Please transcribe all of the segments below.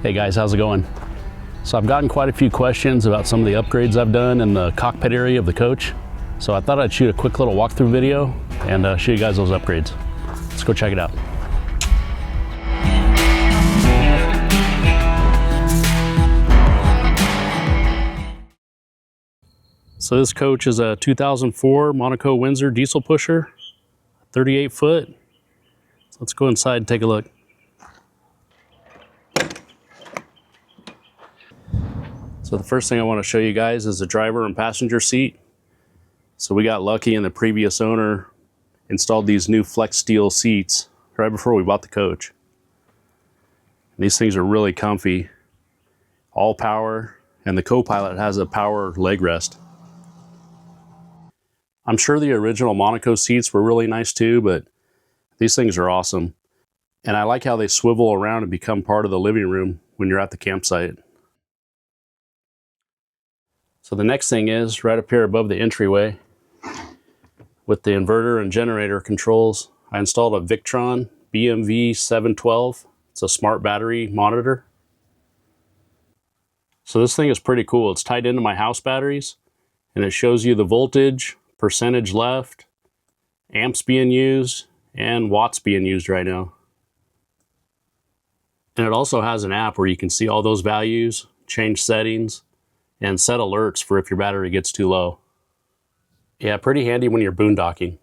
Hey guys, how's it going? So I've gotten quite a few questions about some of the upgrades I've done in the cockpit area of the coach. So I thought I'd shoot a quick little walkthrough video and show you guys those upgrades. Let's go check it out. So this coach is a 2004 Monaco Windsor diesel pusher, 38 foot. So let's go inside and take a look. So the first thing I want to show you guys is the driver and passenger seat. So we got lucky and the previous owner installed these new Flexsteel seats right before we bought the coach. These things are really comfy, all power, and the co-pilot has a power leg rest. I'm sure the original Monaco seats were really nice too, but these things are awesome. And I like how they swivel around and become part of the living room when you're at the campsite. So the next thing is right up here above the entryway with the inverter and generator controls, I installed a Victron BMV-712. It's a smart battery monitor. So this thing is pretty cool. It's tied into my house batteries and it shows you the voltage, percentage left, amps being used, and watts being used right now. And it also has an app where you can see all those values, change settings, and set alerts for if your battery gets too low. Yeah, pretty handy when you're boondocking.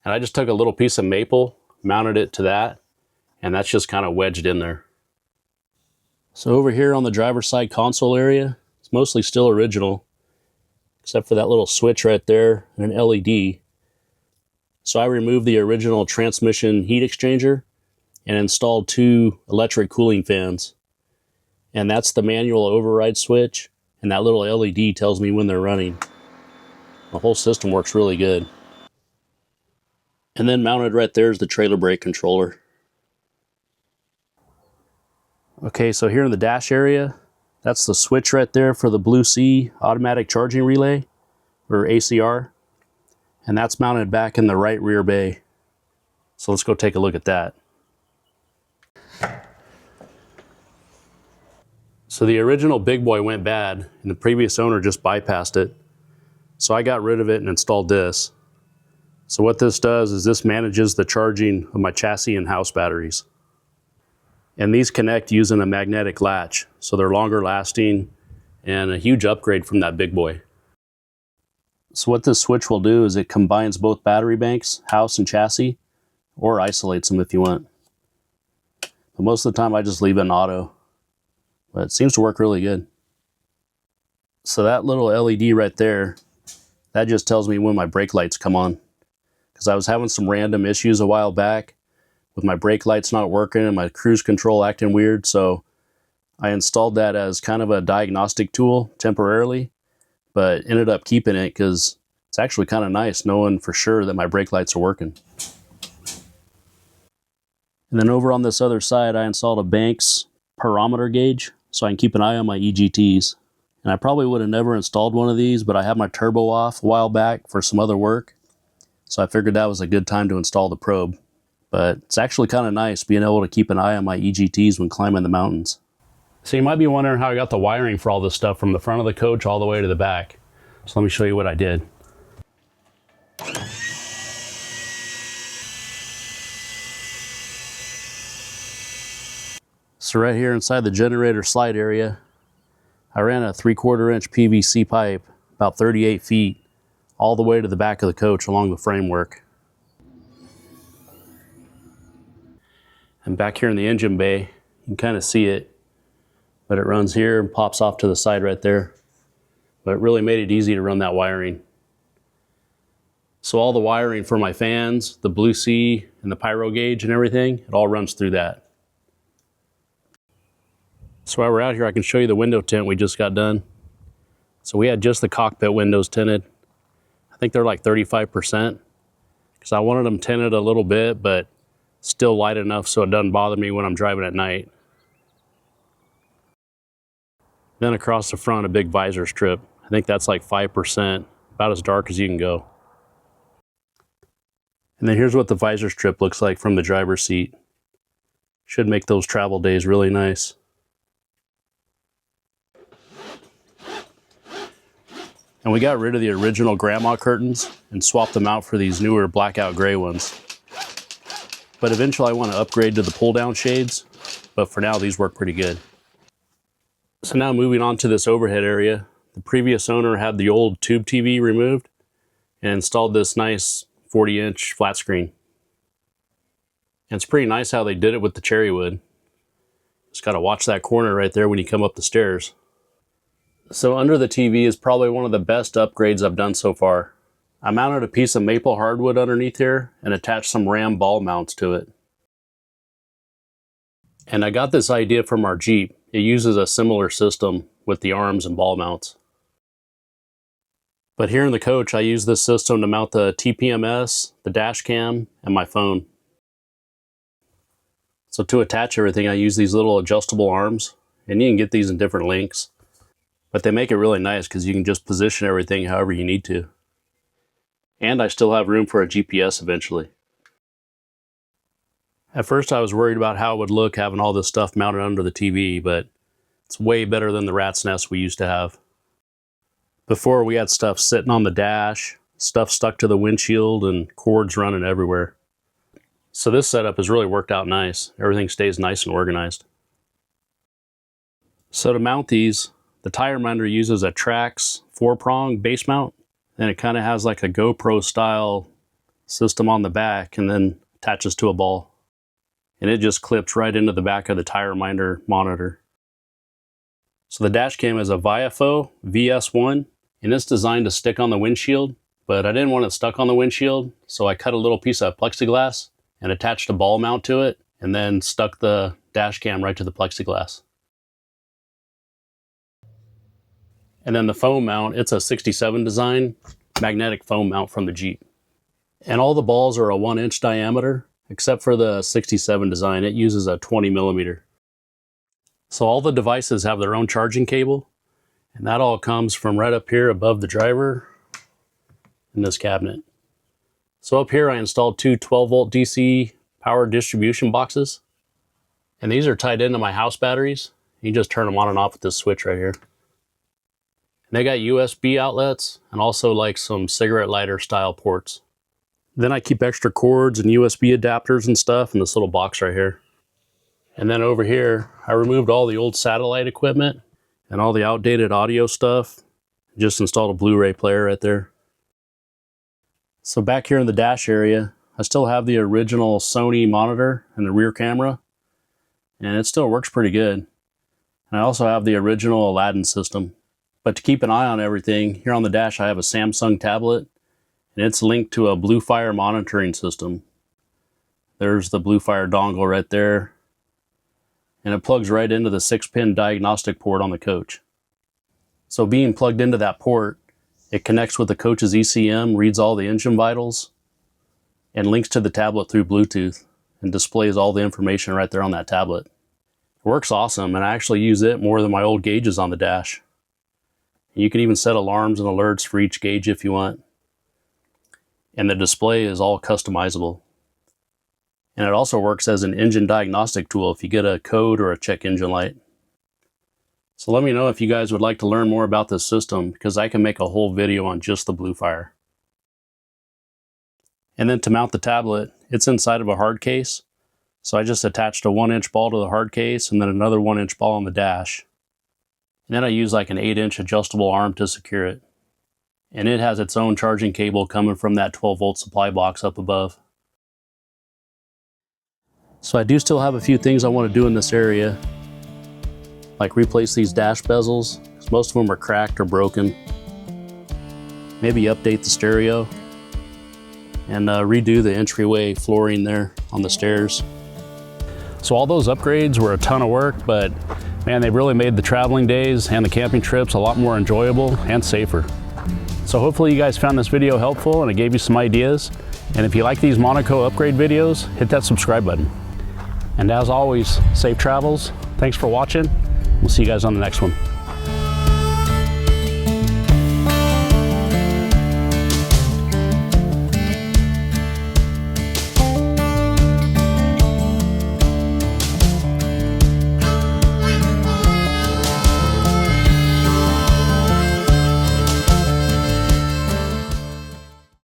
And I just took a little piece of maple, mounted it to that, and that's just kind of wedged in there. So over here on the driver's side console area, it's mostly still original, except for that little switch right there and an LED. So I removed the original transmission heat exchanger and installed 2 electric cooling fans. And that's the manual override switch, and that little LED tells me when they're running. The whole system works really good. And then mounted right there is the trailer brake controller. Okay, so here in the dash area, that's the switch right there for the Blue Sea automatic charging relay, or ACR. And that's mounted back in the right rear bay. So let's go take a look at that. So the original big boy went bad and the previous owner just bypassed it. So I got rid of it and installed this. So what this does is this manages the charging of my chassis and house batteries. And these connect using a magnetic latch. So they're longer lasting and a huge upgrade from that big boy. So what this switch will do is it combines both battery banks, house and chassis, or isolates them if you want. But most of the time I just leave it in auto. But it seems to work really good. So that little LED right there, that just tells me when my brake lights come on. Because I was having some random issues a while back with my brake lights not working and my cruise control acting weird. So I installed that as kind of a diagnostic tool temporarily, but ended up keeping it because it's actually kind of nice knowing for sure that my brake lights are working. And then over on this other side, I installed a Banks Pyrometer gauge, so I can keep an eye on my EGTs. And I probably would have never installed one of these, but I had my turbo off a while back for some other work. So I figured that was a good time to install the probe. But it's actually kind of nice being able to keep an eye on my EGTs when climbing the mountains. So you might be wondering how I got the wiring for all this stuff from the front of the coach all the way to the back. So let me show you what I did. So right here inside the generator slide area, I ran a 3/4 inch PVC pipe, about 38 feet, all the way to the back of the coach along the framework. And back here in the engine bay, you can kind of see it, but it runs here and pops off to the side right there. But it really made it easy to run that wiring. So all the wiring for my fans, the Blue Sea, and the pyro gauge and everything, it all runs through that. So while we're out here, I can show you the window tint we just got done. So we had just the cockpit windows tinted. I think they're like 35%, because I wanted them tinted a little bit, but still light enough so it doesn't bother me when I'm driving at night. Then across the front, a big visor strip. I think that's like 5%, about as dark as you can go. And then here's what the visor strip looks like from the driver's seat. Should make those travel days really nice. And we got rid of the original grandma curtains and swapped them out for these newer blackout gray ones. But eventually I want to upgrade to the pull down shades, but for now these work pretty good. So now moving on to this overhead area, the previous owner had the old tube TV removed and installed this nice 40-inch flat screen. And it's pretty nice how they did it with the cherry wood. Just got to watch that corner right there when you come up the stairs. So under the TV is probably one of the best upgrades I've done so far. I mounted a piece of maple hardwood underneath here and attached some ram ball mounts to it. And I got this idea from our Jeep. It uses a similar system with the arms and ball mounts. But here in the coach, I use this system to mount the TPMS, the dash cam, and my phone. So to attach everything, I use these little adjustable arms, and you can get these in different lengths. But they make it really nice because you can just position everything however you need to. And I still have room for a GPS eventually. At first I was worried about how it would look having all this stuff mounted under the TV, but it's way better than the rat's nest we used to have. Before we had stuff sitting on the dash, stuff stuck to the windshield, and cords running everywhere. So this setup has really worked out nice. Everything stays nice and organized. So to mount these, the tire minder uses a Trax 4-prong base mount, and it kind of has like a GoPro style system on the back and then attaches to a ball. And it just clips right into the back of the tire minder monitor. So the dash cam is a VIOFO VS1, and it's designed to stick on the windshield, but I didn't want it stuck on the windshield, so I cut a little piece of plexiglass and attached a ball mount to it, and then stuck the dash cam right to the plexiglass. And then the foam mount, it's a 67 design magnetic foam mount from the Jeep. And all the balls are a 1-inch diameter, except for the 67 design, it uses a 20 millimeter. So all the devices have their own charging cable, and that all comes from right up here above the driver in this cabinet. So up here I installed two 12-volt DC power distribution boxes, and these are tied into my house batteries. You just turn them on and off with this switch right here. And they got USB outlets and also like some cigarette lighter style ports. Then I keep extra cords and USB adapters and stuff in this little box right here. And then over here, I removed all the old satellite equipment and all the outdated audio stuff. Just installed a Blu-ray player right there. So back here in the dash area, I still have the original Sony monitor and the rear camera, and it still works pretty good. And I also have the original Aladdin system. But to keep an eye on everything, here on the dash I have a Samsung tablet, and it's linked to a Bluefire monitoring system. There's the Bluefire dongle right there, and it plugs right into the 6-pin diagnostic port on the coach. So being plugged into that port, it connects with the coach's ECM, reads all the engine vitals, and links to the tablet through Bluetooth, and displays all the information right there on that tablet. It works awesome, and I actually use it more than my old gauges on the dash. You can even set alarms and alerts for each gauge if you want. And the display is all customizable. And it also works as an engine diagnostic tool if you get a code or a check engine light. So let me know if you guys would like to learn more about this system, because I can make a whole video on just the Bluefire. And then to mount the tablet, it's inside of a hard case. So I just attached a 1-inch ball to the hard case and then another 1-inch ball on the dash. And then I use like an 8-inch adjustable arm to secure it. And it has its own charging cable coming from that 12-volt supply box up above. So I do still have a few things I want to do in this area, like replace these dash bezels, because most of them are cracked or broken. Maybe update the stereo, and redo the entryway flooring there on the stairs. So all those upgrades were a ton of work, but man, they've really made the traveling days and the camping trips a lot more enjoyable and safer. So hopefully you guys found this video helpful and it gave you some ideas. And if you like these Monaco upgrade videos, hit that subscribe button. And as always, safe travels. Thanks for watching. We'll see you guys on the next one.